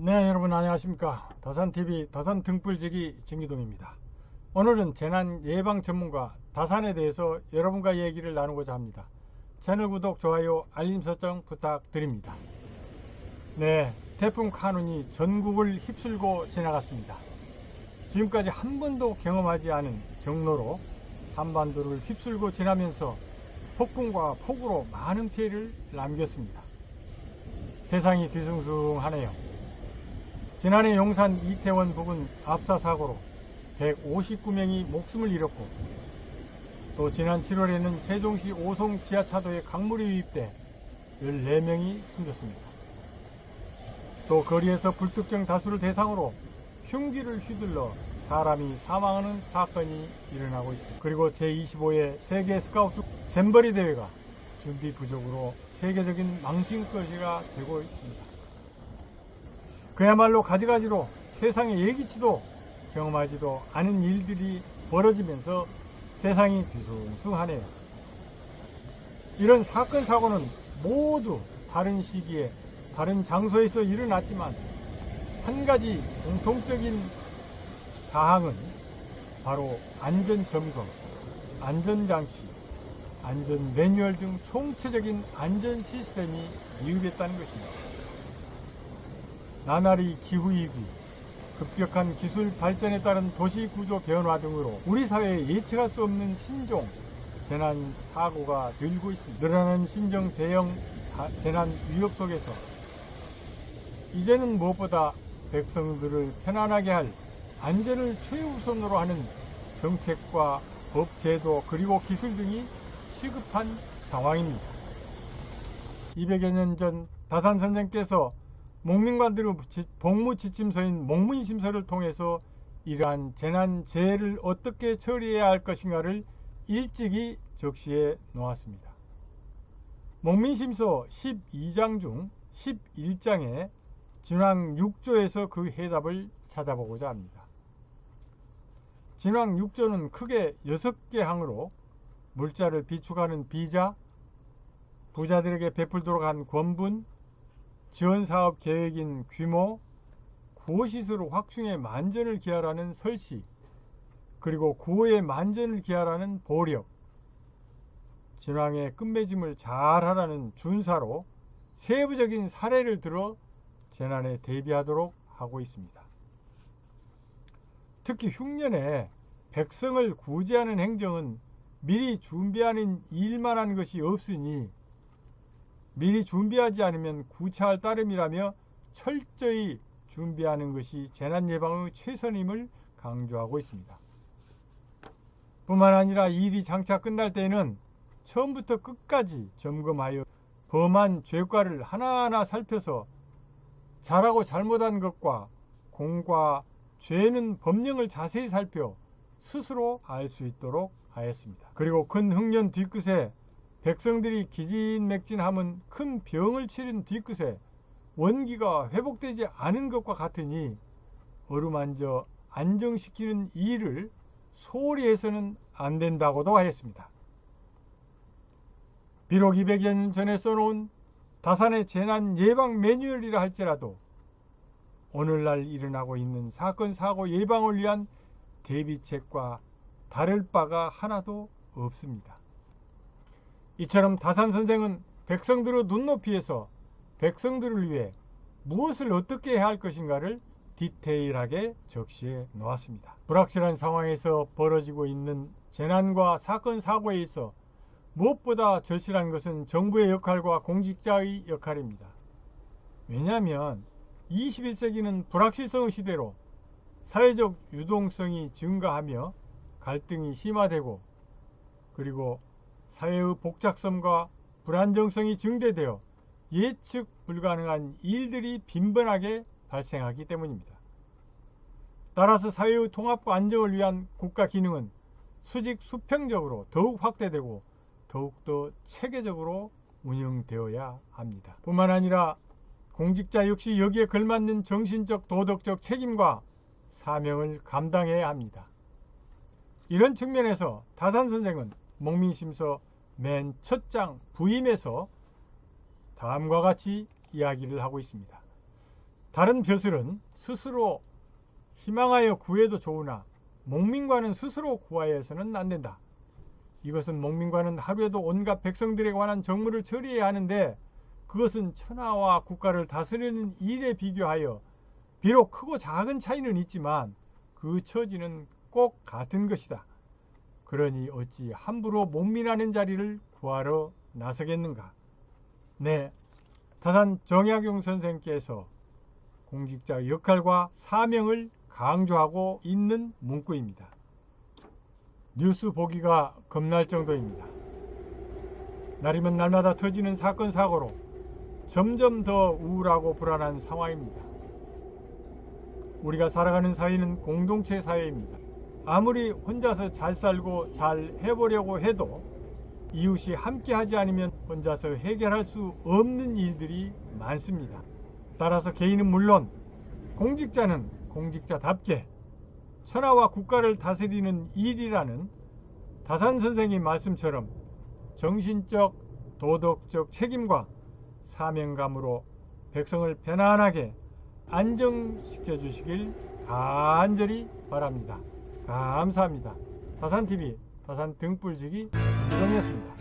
네, 여러분 안녕하십니까. 다산TV 다산 등불지기 진기동입니다. 오늘은 재난 예방 전문가 다산에 대해서 여러분과 얘기를 나누고자 합니다. 채널 구독, 좋아요, 알림 설정 부탁드립니다. 네, 태풍 카눈이 전국을 휩쓸고 지나갔습니다. 지금까지 한 번도 경험하지 않은 경로로 한반도를 휩쓸고 지나면서 폭풍과 폭우로 많은 피해를 남겼습니다. 세상이 뒤숭숭하네요. 지난해 용산 이태원 부근 압사 사고로 159명이 목숨을 잃었고, 또 지난 7월에는 세종시 오송 지하차도에 강물이 유입돼 14명이 숨졌습니다. 또 거리에서 불특정 다수를 대상으로 흉기를 휘둘러 사람이 사망하는 사건이 일어나고 있습니다. 그리고 제25회 세계 스카우트 잼버리 대회가 준비 부족으로 세계적인 망신거리가 되고 있습니다. 그야말로 가지가지로 세상에 예기치도 경험하지도 않은 일들이 벌어지면서 세상이 뒤숭숭하네요. 이런 사건 사고는 모두 다른 시기에 다른 장소에서 일어났지만 한 가지 공통적인 사항은 바로 안전점검, 안전장치, 안전 매뉴얼 등 총체적인 안전 시스템이 미흡했다는 것입니다. 나날이 기후위기, 급격한 기술 발전에 따른 도시 구조 변화 등으로 우리 사회에 예측할 수 없는 신종 재난 사고가 늘고 있습니다. 늘어나는 신종 대형 재난 위협 속에서 이제는 무엇보다 백성들을 편안하게 할 안전을 최우선으로 하는 정책과 법 제도 그리고 기술 등이 시급한 상황입니다. 200여 년 전 다산 선생께서 목민관들의 복무지침서인 목문심서를 통해서 이러한 재난재해를 어떻게 처리해야 할 것인가를 일찍이 적시해 놓았습니다. 목민심서 12장 중 11장에 진왕 6조에서 그 해답을 찾아보고자 합니다. 진왕 6조는 크게 6개 항으로 물자를 비축하는 비자, 부자들에게 베풀도록 한 권분, 지원사업 계획인 규모, 구호시설 확충의 만전을 기하라는 설시, 그리고 구호의 만전을 기하라는 보력, 진왕의 끝맺음을 잘하라는 준사로 세부적인 사례를 들어 재난에 대비하도록 하고 있습니다. 특히 흉년에 백성을 구제하는 행정은 미리 준비하는 일만 한 것이 없으니 미리 준비하지 않으면 구차할 따름이라며 철저히 준비하는 것이 재난 예방의 최선임을 강조하고 있습니다. 뿐만 아니라 일이 장차 끝날 때에는 처음부터 끝까지 점검하여 범한 죄과를 하나하나 살펴서 잘하고 잘못한 것과 공과 죄는 법령을 자세히 살펴 스스로 알 수 있도록 하였습니다. 그리고 큰 흉년 뒤끝에 백성들이 기진맥진함은 큰 병을 치른 뒤끝에 원기가 회복되지 않은 것과 같으니 어루만져 안정시키는 일을 소홀히 해서는 안 된다고도 하였습니다. 비록 200여 년 전에 써놓은 다산의 재난 예방 매뉴얼이라 할지라도 오늘날 일어나고 있는 사건 사고 예방을 위한 대비책과 다를 바가 하나도 없습니다. 이처럼 다산 선생은 백성들의 눈높이에서 백성들을 위해 무엇을 어떻게 해야 할 것인가를 디테일하게 적시해 놓았습니다. 불확실한 상황에서 벌어지고 있는 재난과 사건 사고에 있어 무엇보다 절실한 것은 정부의 역할과 공직자의 역할입니다. 왜냐하면 21세기는 불확실성 시대로 사회적 유동성이 증가하며 갈등이 심화되고, 그리고 사회의 복잡성과 불안정성이 증대되어 예측 불가능한 일들이 빈번하게 발생하기 때문입니다. 따라서 사회의 통합과 안정을 위한 국가 기능은 수직 수평적으로 더욱 확대되고 더욱더 체계적으로 운영되어야 합니다. 뿐만 아니라 공직자 역시 여기에 걸맞는 정신적 도덕적 책임과 사명을 감당해야 합니다. 이런 측면에서 다산 선생은 목민심서 맨 첫 장 부임에서 다음과 같이 이야기를 하고 있습니다. 다른 벼슬은 스스로 희망하여 구해도 좋으나 목민관은 스스로 구하여서는 안 된다. 이것은 목민관은 하루에도 온갖 백성들에 관한 정무를 처리해야 하는데 그것은 천하와 국가를 다스리는 일에 비교하여 비록 크고 작은 차이는 있지만 그 처지는 꼭 같은 것이다. 그러니 어찌 함부로 목민하는 자리를 구하러 나서겠는가. 네, 다산 정약용 선생께서 공직자 역할과 사명을 강조하고 있는 문구입니다. 뉴스 보기가 겁날 정도입니다. 날이면 날마다 터지는 사건 사고로 점점 더 우울하고 불안한 상황입니다. 우리가 살아가는 사회는 공동체 사회입니다. 아무리 혼자서 잘 살고 잘 해보려고 해도 이웃이 함께하지 않으면 혼자서 해결할 수 없는 일들이 많습니다. 따라서 개인은 물론 공직자는 공직자답게 천하와 국가를 다스리는 일이라는 다산 선생의 말씀처럼 정신적, 도덕적 책임과 사명감으로 백성을 편안하게 안정시켜 주시길 간절히 바랍니다. 감사합니다. 다산TV 다산 등불지기 정정이었습니다.